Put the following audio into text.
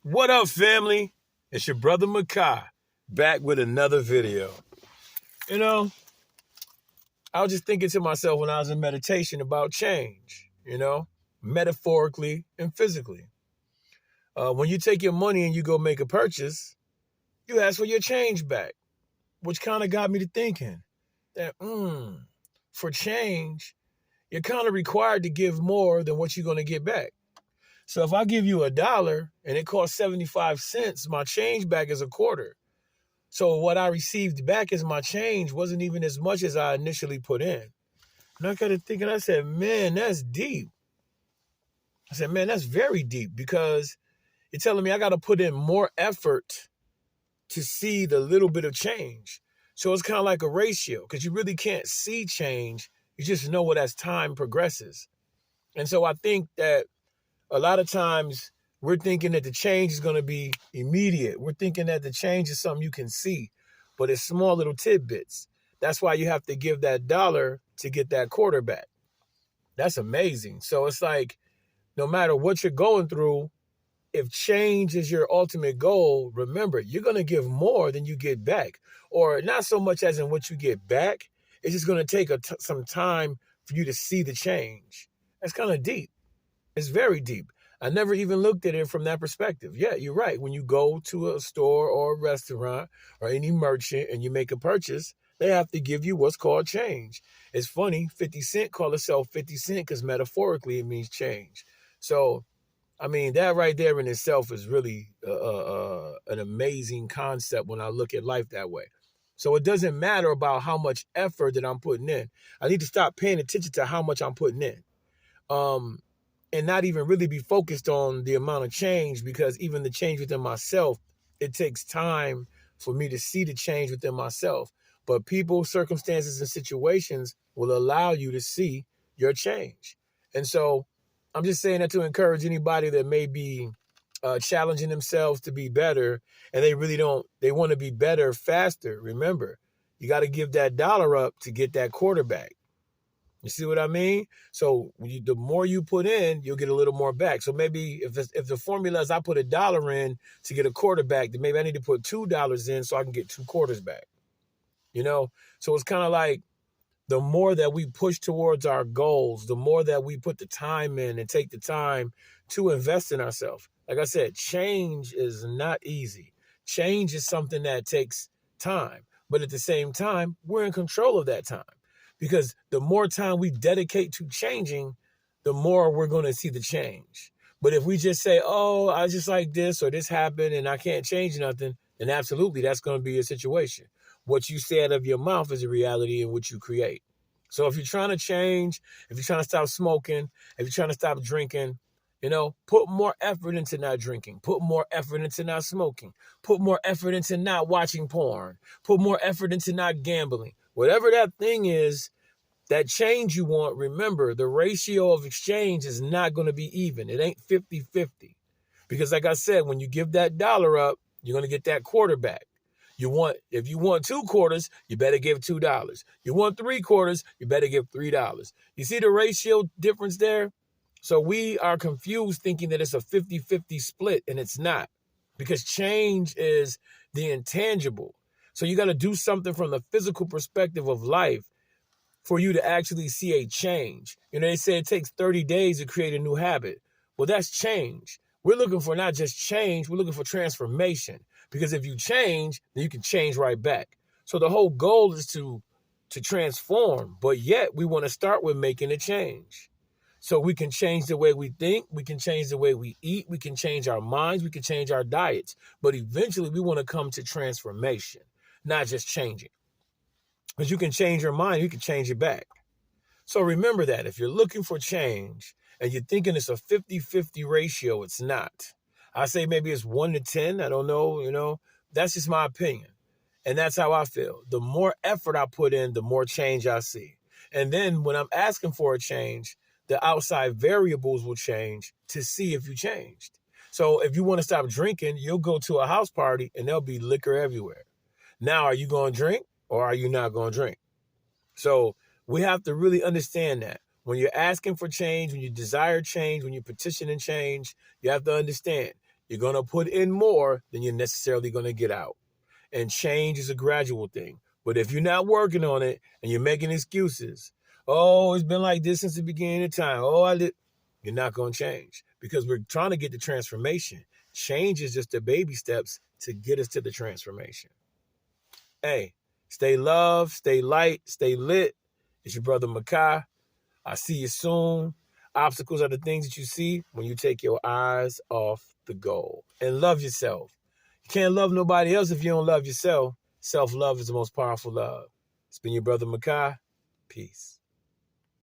What up, family? It's your brother Makai, back with another video. You know, I was just thinking to myself when I was in meditation about change, metaphorically and physically. When you take your money and you go make a purchase, you ask for your change back, which kind of got me to thinking that, for change, you're kind of required to give more than what you're going to get back. So if I give you $1 and it costs 75 cents, my change back is a quarter. So what I received back as my change wasn't even as much as I initially put in. And I got to thinking, I said, man, that's deep. I said, man, that's very deep because you're telling me I got to put in more effort to see the little bit of change. So it's kind of like a ratio because you really can't see change. You just know it as time progresses. And so I think that a lot of times we're thinking that the change is going to be immediate. We're thinking that the change is something you can see, but it's small little tidbits. That's why you have to give that $1 to get that quarterback. That's amazing. So it's like, no matter what you're going through, if change is your ultimate goal, remember, you're going to give more than you get back. Or not so much as in what you get back. It's just going to take some time for you to see the change. That's kind of deep. It's very deep. I never even looked at it from that perspective. Yeah, you're right. When you go to a store or a restaurant or any merchant and you make a purchase, they have to give you what's called change. It's funny, 50 Cent call itself 50 Cent because metaphorically it means change. So, I mean, that right there in itself is really an amazing concept when I look at life that way. So it doesn't matter about how much effort that I'm putting in. I need to stop paying attention to how much I'm putting in. And not even really be focused on the amount of change, because even the change within myself, it takes time for me to see the change within myself. But people, circumstances, and situations will allow you to see your change. And so I'm just saying that to encourage anybody that may be challenging themselves to be better, and they want to be better faster. Remember, you got to give that $1 up to get that quarterback. You see what I mean? So the more you put in, you'll get a little more back. So maybe if the formula is I put $1 in to get a quarterback, then maybe I need to put $2 in so I can get 2 quarters back. So it's kind of like the more that we push towards our goals, the more that we put the time in and take the time to invest in ourselves. Like I said, change is not easy. Change is something that takes time. But at the same time, we're in control of that time. Because the more time we dedicate to changing, the more we're going to see the change. But if we just say, oh, I just like this or this happened and I can't change nothing, then absolutely that's going to be a situation. What you say out of your mouth is a reality in which you create. So if you're trying to change, if you're trying to stop smoking, if you're trying to stop drinking, put more effort into not drinking. Put more effort into not smoking. Put more effort into not watching porn. Put more effort into not gambling. Whatever that thing is, that change you want, remember, the ratio of exchange is not going to be even. It ain't 50-50. Because like I said, when you give that $1 up, you're going to get that quarterback. If you want 2 quarters, you better give $2. You want 3 quarters, you better give $3. You see the ratio difference there? So we are confused thinking that it's a 50-50 split, and it's not. Because change is the intangible. So you got to do something from the physical perspective of life for you to actually see a change. They say it takes 30 days to create a new habit. Well, that's change. We're looking for not just change, we're looking for transformation. Because if you change, then you can change right back. So the whole goal is to transform, but yet we want to start with making a change. So we can change the way we think, we can change the way we eat, we can change our minds, we can change our diets. But eventually we want to come to transformation, not just changing. Because you can change your mind, you can change it back. So remember that if you're looking for change and you're thinking it's a 50-50 ratio, it's not. I say maybe it's 1 to 10. I don't know, that's just my opinion. And that's how I feel. The more effort I put in, the more change I see. And then when I'm asking for a change, the outside variables will change to see if you changed. So if you want to stop drinking, you'll go to a house party and there'll be liquor everywhere. Now, are you going to drink or are you not going to drink? So we have to really understand that. When you're asking for change, when you desire change, when you're petitioning change, you have to understand You're going to put in more than you're necessarily going to get out. And change is a gradual thing. But if you're not working on it and you're making excuses, oh, it's been like this since the beginning of time. Oh, you're not going to change because we're trying to get the transformation. Change is just the baby steps to get us to the transformation. Hey, stay loved, stay light, stay lit. It's your brother Makai. I'll see you soon. Obstacles are the things that you see when you take your eyes off the goal. And love yourself. You can't love nobody else if you don't love yourself. Self-love is the most powerful love. It's been your brother Makai. Peace.